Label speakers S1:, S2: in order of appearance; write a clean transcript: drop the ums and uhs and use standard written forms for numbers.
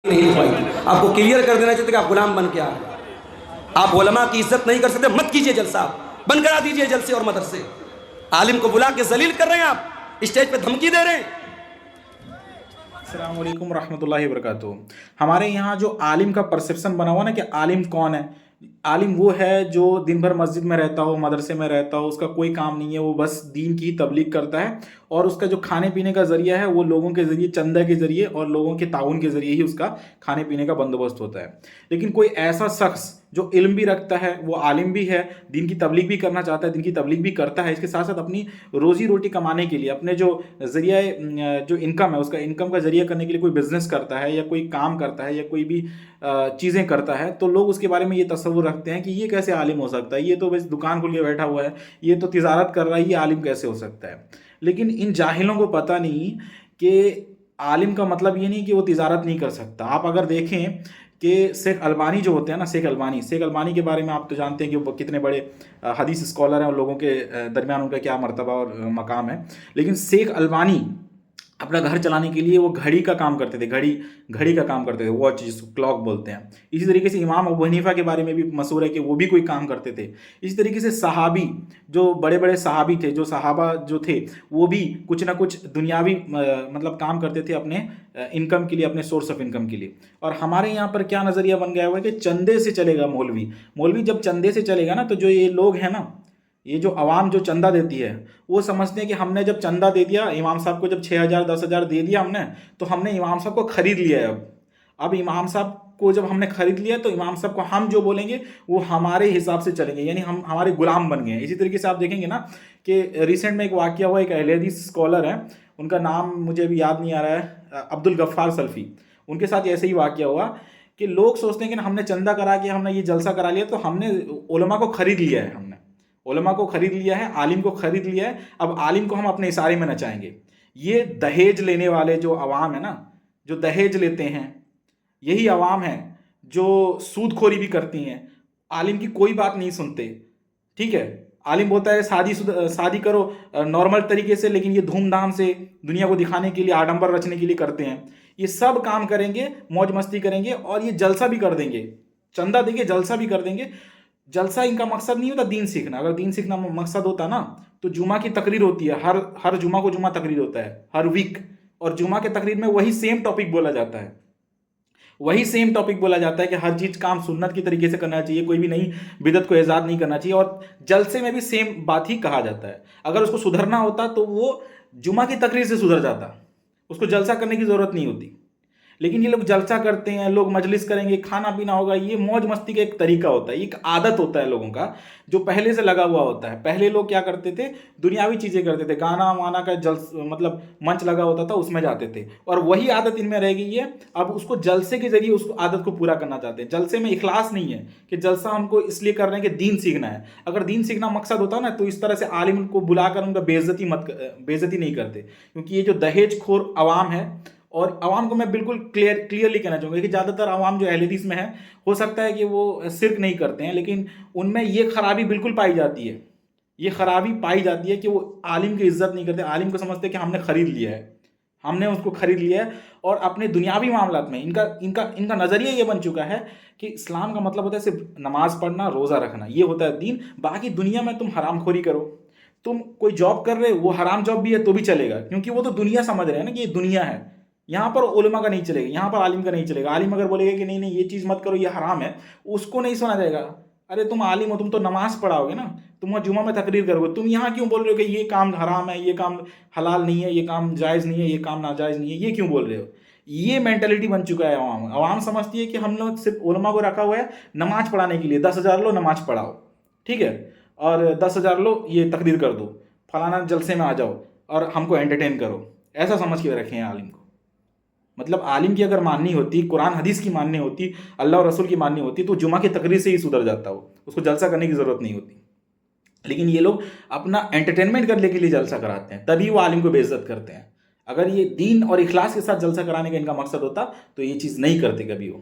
S1: نہیں لکھوائی تھی. آپ کو کلیئر کر دینا چاہتے کہ آپ غلام بن کے آ رہے ہیں. آپ علماء کی عزت نہیں کر سکتے, مت کیجئے جلسہ, بند کرا دیجئے جلسے اور مدرسے. عالم کو بلا کے ذلیل کر رہے ہیں آپ, اسٹیج پہ دھمکی دے رہے ہیں.
S2: السلام علیکم ورحمۃ اللہ وبرکاتہ. ہمارے یہاں جو عالم کا پرسیپشن بنا ہوا نا کہ عالم کون ہے, عالم وہ ہے جو دن بھر مسجد میں رہتا ہو, مدرسے میں رہتا ہو, اس کا کوئی کام نہیں ہے, وہ بس دین کی تبلیغ کرتا ہے, اور اس کا جو کھانے پینے کا ذریعہ ہے وہ لوگوں کے ذریعے, چندہ کے ذریعے اور لوگوں کے تعاون کے ذریعے ہی اس کا کھانے پینے کا بندوبست ہوتا ہے. لیکن کوئی ایسا شخص جو علم بھی رکھتا ہے, وہ عالم بھی ہے, دین کی تبلیغ بھی کرنا چاہتا ہے, دین کی تبلیغ بھی کرتا ہے, اس کے ساتھ ساتھ اپنی روزی روٹی کمانے کے لیے, اپنے جو ذریعہ جو انکم ہے, اس کا انکم کا ذریعہ کرنے کے لیے کوئی بزنس کرتا ہے یا کوئی کام کرتا ہے یا کوئی بھی چیزیں کرتا ہے, تو لوگ اس کے بارے میں یہ تصور رکھتے ہیں کہ یہ کیسے عالم ہو سکتا ہے, یہ تو بس دکان کھول کے بیٹھا ہوا ہے, یہ تو تجارت کر رہا ہے, یہ عالم کیسے ہو سکتا ہے. لیکن ان جاہلوں کو پتہ نہیں کہ عالم کا مطلب یہ نہیں کہ وہ تجارت نہیں کر سکتا. آپ اگر دیکھیں کہ شیخ البانی جو ہوتے ہیں نا, شیخ البانی کے بارے میں آپ تو جانتے ہیں کہ وہ کتنے بڑے حدیث اسکالر ہیں, اور لوگوں کے درمیان ان کا کیا مرتبہ اور مقام ہے. لیکن شیخ البانی اپنا گھر چلانے کے لیے وہ گھڑی کا کام کرتے تھے, گھڑی کا کام کرتے تھے, واچ جس کو کلاک بولتے ہیں. اسی طریقے سے امام ابو حنیفہ کے بارے میں بھی مشہور ہے کہ وہ بھی کوئی کام کرتے تھے. اسی طریقے سے صحابی, جو بڑے بڑے صحابی تھے, جو صحابہ جو تھے, وہ بھی کچھ نہ کچھ دنیاوی مطلب کام کرتے تھے اپنے انکم کے لیے, اپنے سورس آف انکم کے لیے. اور ہمارے یہاں پر کیا نظریہ بن گیا ہوا ہے کہ چندے سے چلے گا مولوی جب چندے سے چلے گا نا, تو جو یہ لوگ ہیں نا, یہ جو عوام جو چندہ دیتی ہے, وہ سمجھتے ہیں کہ ہم نے جب چندہ دے دیا امام صاحب کو, جب 6,000 10,000 دے دیا ہم نے, تو ہم نے امام صاحب کو خرید لیا ہے. اب امام صاحب کو جب ہم نے خرید لیا, تو امام صاحب کو ہم جو بولیں گے وہ ہمارے حساب سے چلیں گے, یعنی ہم ہمارے غلام بن گئے ہیں. اسی طریقے سے آپ دیکھیں گے نا کہ ریسنٹ میں ایک واقعہ ہوا, ایک اہل حدیث اسکالر ہیں, ان کا نام مجھے ابھی یاد نہیں آ رہا ہے, عبدالغفار سلفی, ان کے ساتھ ایسے ہی واقعہ ہوا کہ لوگ سوچتے ہیں کہ ہم نے چندہ کرا کے ہم نے یہ جلسہ کرا لیا, تو ہم نے علماء کو خرید لیا ہے, ہم نے علماء کو خرید لیا ہے, عالم کو خرید لیا ہے, اب عالم کو ہم اپنے اشارے میں نچائیں گے. یہ دہیج لینے والے جو عوام ہیں نا, جو دہیج لیتے ہیں, یہی عوام ہیں جو سود خوری بھی کرتی ہیں, عالم کی کوئی بات نہیں سنتے. ٹھیک ہے, عالم بولتا ہے شادی کرو نارمل طریقے سے, لیکن یہ دھوم دھام سے دنیا کو دکھانے کے لیے, آڈمبر رچنے کے لیے کرتے ہیں. یہ سب کام کریں گے, موج مستی کریں گے, اور یہ جلسہ بھی کر دیں گے, چندہ دیں گے, جلسہ بھی کر دیں گے. جلسہ ان کا مقصد نہیں ہوتا دین سیکھنا. اگر دین سیکھنا مقصد ہوتا نا, تو جمعہ کی تقریر ہوتی ہے, ہر جمعہ کو جمعہ تقریر ہوتا ہے, ہر ویک, اور جمعہ کے تقریر میں وہی سیم ٹاپک بولا جاتا ہے, کہ ہر چیز کام سنت کی طریقے سے کرنا چاہیے, کوئی بھی نئی بدعت کو ایجاد نہیں کرنا چاہیے. اور جلسے میں بھی سیم بات ہی کہا جاتا ہے. اگر اس کو سدھرنا ہوتا تو وہ جمعہ کی تقریر سے سدھر جاتا, اس کو جلسہ کرنے کی ضرورت نہیں ہوتی. لیکن یہ لوگ جلسہ کرتے ہیں, لوگ مجلس کریں گے, کھانا پینا ہوگا, یہ موج مستی کا ایک طریقہ ہوتا ہے, ایک عادت ہوتا ہے لوگوں کا جو پہلے سے لگا ہوا ہوتا ہے. پہلے لوگ کیا کرتے تھے, دنیاوی چیزیں کرتے تھے, گانا وانا کا مطلب منچ لگا ہوتا تھا, اس میں جاتے تھے, اور وہی عادت ان میں رہ گئی ہے. اب اس کو جلسے کے ذریعے اس عادت کو پورا کرنا چاہتے ہیں. جلسے میں اخلاص نہیں ہے کہ جلسہ ہم کو اس لیے کر رہے ہیں کہ دین سیکھنا ہے. اگر دین سیکھنا مقصد ہوتا نا, تو اس طرح سے عالم کو بلا کر ان کا بےعزتی نہیں کرتے. کیونکہ یہ جو دہیج خور عوام ہے, اور عوام کو میں بالکل کلیئرلی کہنا چاہوں گا کہ زیادہ تر عوام جو اہل حدیث میں ہے, ہو سکتا ہے کہ وہ شرک نہیں کرتے ہیں, لیکن ان میں یہ خرابی بالکل پائی جاتی ہے, کہ وہ عالم کی عزت نہیں کرتے. عالم کو سمجھتے کہ ہم نے خرید لیا ہے, ہم نے اس کو خرید لیا ہے. اور اپنے دنیاوی معاملات میں ان کا نظریہ یہ بن چکا ہے کہ اسلام کا مطلب ہوتا ہے صرف نماز پڑھنا, روزہ رکھنا, یہ ہوتا ہے دین. باقی دنیا میں تم حرام خوری کرو, تم کوئی جاب کر رہے ہو, وہ حرام جاب بھی ہے تو بھی چلے گا, کیونکہ وہ تو دنیا سمجھ رہے ہیں نا کہ یہ دنیا ہے. یہاں پر علماء کا نہیں چلے گا, یہاں پر عالم کا نہیں چلے گا. عالم اگر بولے گا کہ نہیں یہ چیز مت کرو, یہ حرام ہے, اس کو نہیں سنا جائے گا. ارے تم عالم ہو, تم تو نماز پڑھاؤ گے نا, تم جمعہ میں تقریر کرو گے, تم یہاں کیوں بول رہے ہو کہ یہ کام حرام ہے, یہ کام حلال نہیں ہے, یہ کام جائز نہیں ہے, یہ کام ناجائز نہیں ہے, یہ کیوں بول رہے ہو. یہ مینٹلٹی بن چکا ہے عوام سمجھتی ہے کہ ہم لوگ صرف علماء کو رکھا ہوا ہے نماز پڑھانے کے لیے. 10,000 لو نماز پڑھاؤ, ٹھیک ہے, اور 10,000 لو یہ تقریر کر دو, فلانا جلسے میں آ جاؤ اور ہم کو انٹرٹین کرو, ایسا سمجھ کے رکھے ہیں عالم کو. مطلب عالم کی اگر ماننی ہوتی, قرآن حدیث کی ماننی ہوتی, اللہ اور رسول کی ماننی ہوتی, تو جمعہ کی تقریر سے ہی سدھر جاتا ہو, اس کو جلسہ کرنے کی ضرورت نہیں ہوتی. لیکن یہ لوگ اپنا انٹرٹینمنٹ کرنے کے لیے جلسہ کراتے ہیں, تبھی وہ عالم کو بے عزت کرتے ہیں. اگر یہ دین اور اخلاص کے ساتھ جلسہ کرانے کا ان کا مقصد ہوتا تو یہ چیز نہیں کرتے کبھی وہ.